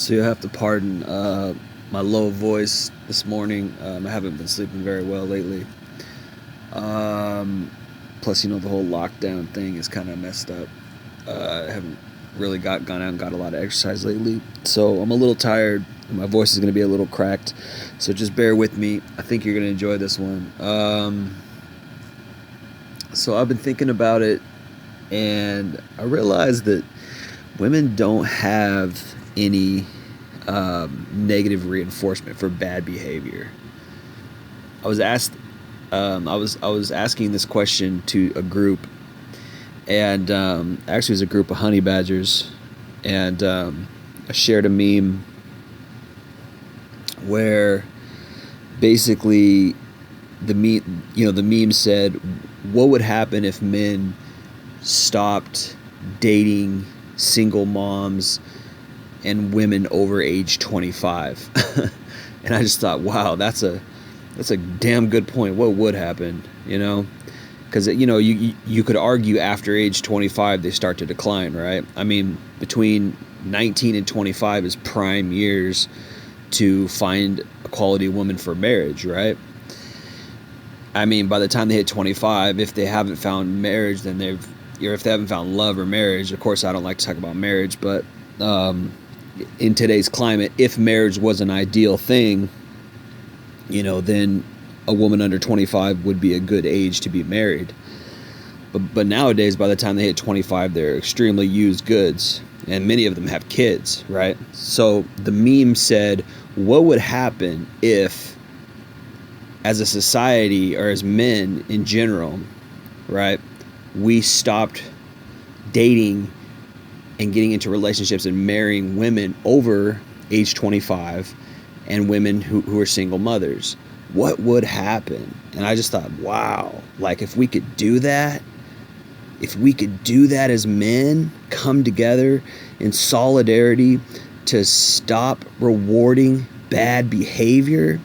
So you'll have to pardon my low voice this morning. I haven't been sleeping very well lately. Um, Plus, the whole lockdown thing is kind of messed up. I haven't really gone out and got a lot of exercise lately, so I'm a little tired. My voice is going to be a little cracked, so just bear with me. I think you're going to enjoy this one. So I've been thinking about it, and I realized that women don't have any negative reinforcement for bad behavior. I was asked, I was asking this question to a group, and actually it was a group of honey badgers, and I shared a meme where basically the meme said, "What would happen if men stopped dating single moms and women over age 25?" And I just thought, wow, that's a damn good point. What would happen, because you could argue after age 25 they start to decline, right? I mean, between 19 and 25 is prime years to find a quality woman for marriage, right? I mean, by the time they hit 25, if they haven't found marriage, then if they haven't found love or marriage. Of course, I don't like to talk about marriage, but in today's climate, if marriage was an ideal thing, then a woman under 25 would be a good age to be married. But nowadays, by the time they hit 25, they're extremely used goods, and many of them have kids, right? So the meme said, what would happen if, as a society or as men in general, right, we stopped dating and getting into relationships and marrying women over age 25 and women who are single mothers? What would happen? And I just thought, wow, like if we could do that as men, come together in solidarity to stop rewarding bad behavior,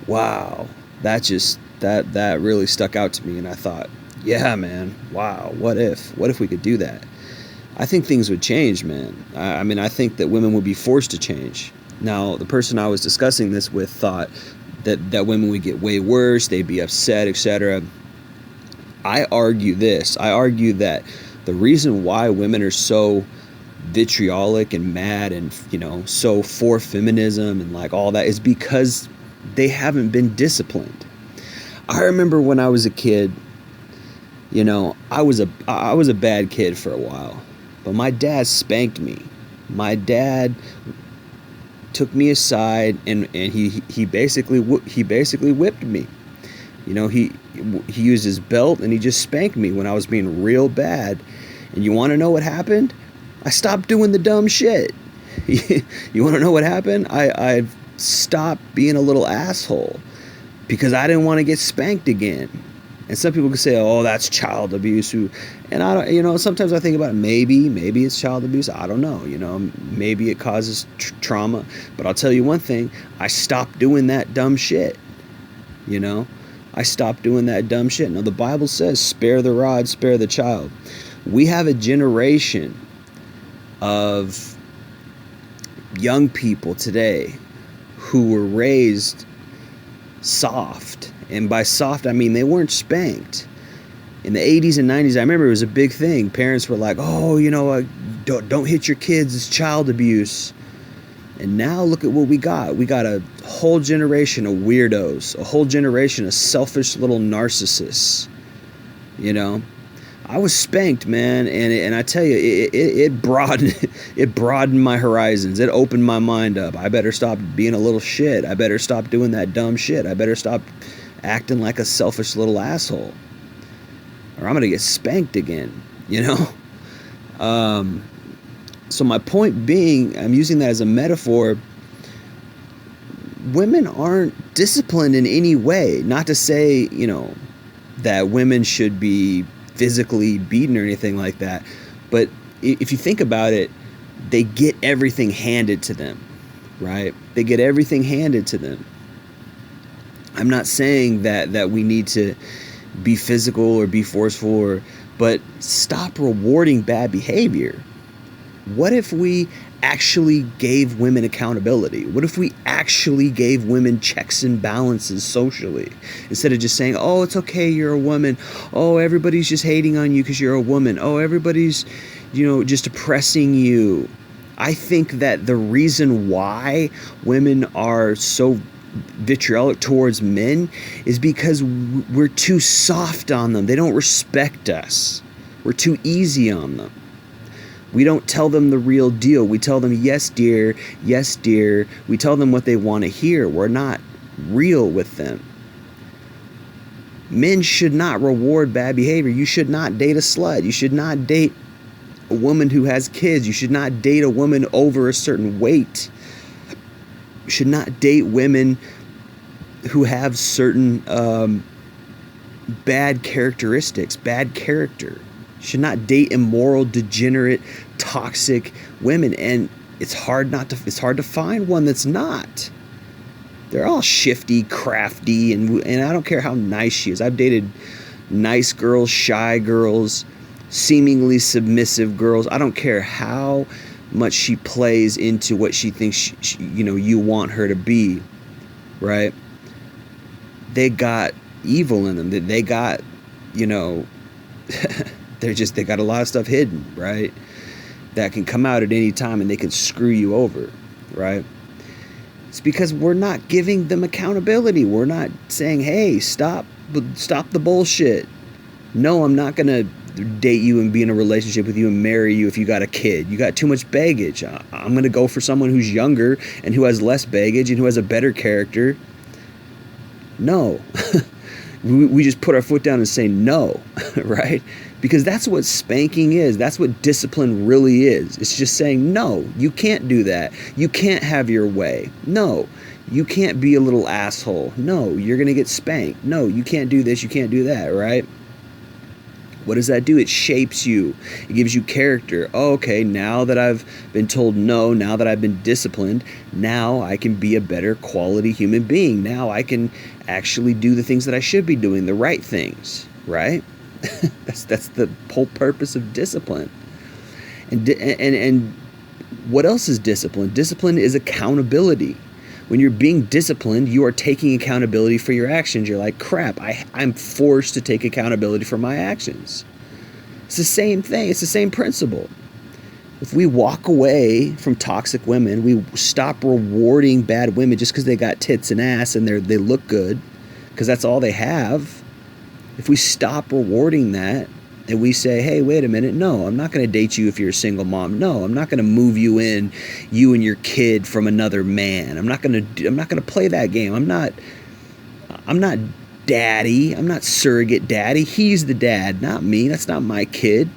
wow, that really stuck out to me. And I thought, yeah, man, wow, what if we could do that? I think things would change, man. I mean, I think that women would be forced to change. Now, the person I was discussing this with thought that women would get way worse, they'd be upset, etc. I argue that the reason why women are so vitriolic and mad and, so for feminism and like all that is because they haven't been disciplined. I remember when I was a kid, I was a bad kid for a while, but my dad spanked me. My dad took me aside and he basically whipped me. He used his belt and he just spanked me when I was being real bad. And you want to know what happened? I stopped doing the dumb shit. You want to know what happened? I stopped being a little asshole because I didn't want to get spanked again. And some people could say, "Oh, that's child abuse." And I don't. Sometimes I think about it. Maybe it's child abuse. I don't know. Maybe it causes trauma. But I'll tell you one thing: I stopped doing that dumb shit. I stopped doing that dumb shit. Now the Bible says, "Spare the rod, spare the child." We have a generation of young people today who were raised soft. And by soft, I mean they weren't spanked. In the 80s and 90s, I remember it was a big thing. Parents were like, "Oh, don't hit your kids. It's child abuse." And now look at what we got. We got a whole generation of weirdos, a whole generation of selfish little narcissists. I was spanked, man, and I tell you, it broadened my horizons. It opened my mind up. I better stop being a little shit. I better stop doing that dumb shit. I better stop acting like a selfish little asshole, or I'm gonna get spanked again. So my point being, I'm using that as a metaphor. Women aren't disciplined in any way. Not to say, that women should be physically beaten or anything like that. But if you think about it, they get everything handed to them, right? They get everything handed to them. I'm not saying that we need to be physical or be forceful, but stop rewarding bad behavior. What if we actually gave women accountability? What if we actually gave women checks and balances socially, instead of just saying, oh, it's okay, you're a woman, oh, everybody's just hating on you because you're a woman, oh, everybody's, just oppressing you. I think that the reason why women are so vitriolic towards men is because we're too soft on them. They don't respect us. We're too easy on them. We don't tell them the real deal. We tell them, yes, dear, yes, dear. We tell them what they want to hear. We're not real with them. Men should not reward bad behavior. You should not date a slut. You should not date a woman who has kids. You should not date a woman over a certain weight. You should not date women who have certain bad characteristics, bad character. You should not date immoral, degenerate, toxic women. And it's hard to find one that's not. They're all shifty, crafty, and I don't care how nice she is. I've dated nice girls, shy girls, seemingly submissive girls. I don't care how much she plays into what she thinks you want her to be, right? They got evil in them. They got, they got a lot of stuff hidden, right? That can come out at any time and they can screw you over, right? It's because we're not giving them accountability. We're not saying, hey, stop the bullshit. No, I'm not going to date you and be in a relationship with you and marry you if you got a kid. You got too much baggage. I'm going to go for someone who's younger and who has less baggage and who has a better character. No. We just put our foot down and say no, right? Because that's what spanking is. That's what discipline really is. It's just saying, no, you can't do that. You can't have your way. No, you can't be a little asshole. No, you're going to get spanked. No, you can't do this. You can't do that, right? What does that do? It shapes you. It gives you character. Oh, okay, now that I've been told no, now that I've been disciplined, now I can be a better quality human being. Now I can actually do the things that I should be doing, the right things, right? That's the whole purpose of discipline. And what else is discipline? Discipline is accountability. When you're being disciplined, you are taking accountability for your actions. You're like, crap, I'm forced to take accountability for my actions. It's the same thing. It's the same principle. If we walk away from toxic women, we stop rewarding bad women just because they got tits and ass and they look good, because that's all they have. If we stop rewarding that and we say, hey, wait a minute, no, I'm not going to date you if you're a single mom. No, I'm not going to move you and your kid from another man. I'm not going to play that game. I'm not daddy. I'm not surrogate daddy. He's the dad, not me. That's not my kid.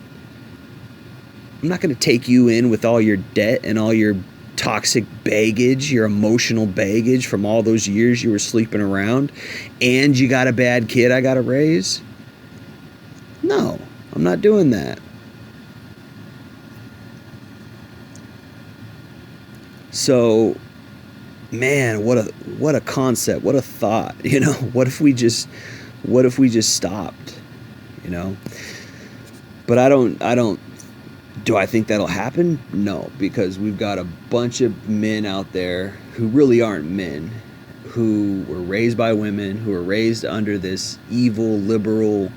I'm not going to take you in with all your debt and all your toxic baggage, your emotional baggage from all those years you were sleeping around, and you got a bad kid I got to raise. No, I'm not doing that. So, man, what a concept, what a thought, what if we just stopped, But do I think that'll happen? No, because we've got a bunch of men out there who really aren't men, who were raised by women, who were raised under this evil, liberal,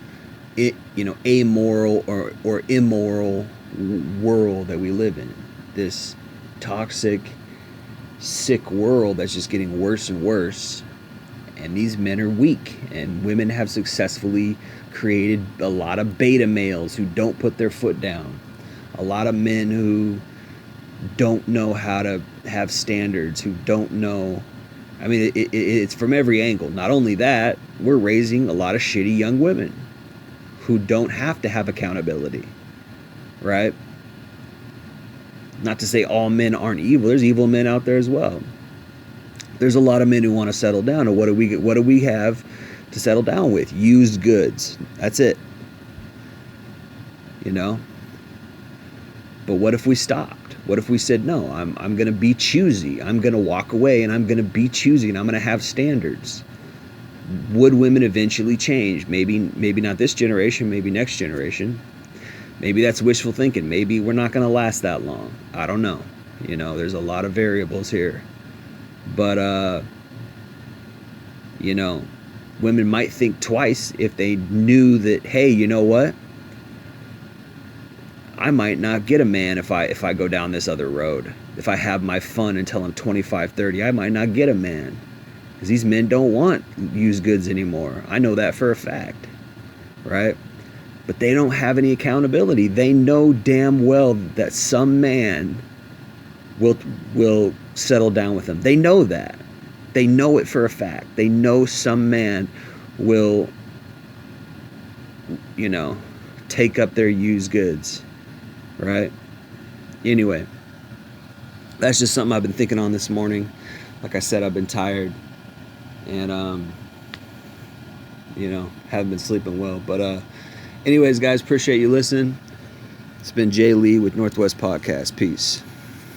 amoral or immoral world that we live in. This toxic, sick world that's just getting worse and worse. And these men are weak, and women have successfully created a lot of beta males who don't put their foot down. A lot of men who don't know how to have standards, who don't know. I mean, it's from every angle. Not only that, we're raising a lot of shitty young women who don't have to have accountability, right? Not to say all men aren't evil. There's evil men out there as well. There's a lot of men who want to settle down. And what do we have to settle down with? Used goods. That's it. But what if we stopped? What if we said, no, I'm going to be choosy. I'm going to walk away and I'm going to be choosy and I'm going to have standards. Would women eventually change? Maybe not this generation, maybe next generation. Maybe that's wishful thinking. Maybe we're not going to last that long. I don't know. You know, there's a lot of variables here. But, you know, women might think twice if they knew that, hey, you know what? I might not get a man if I go down this other road. If I have my fun until I'm 25, 30, I might not get a man. Because these men don't want used goods anymore. I know that for a fact. Right? But they don't have any accountability. They know damn well that some man will settle down with them. They know that. They know it for a fact. They know some man will, you know, take up their used goods. Right? Anyway, that's just something I've been thinking on this morning. Like I said, I've been tired. And, you know, haven't been sleeping well. But, anyways, guys, appreciate you listening. It's been Jay Lee with Northwest Podcast. Peace.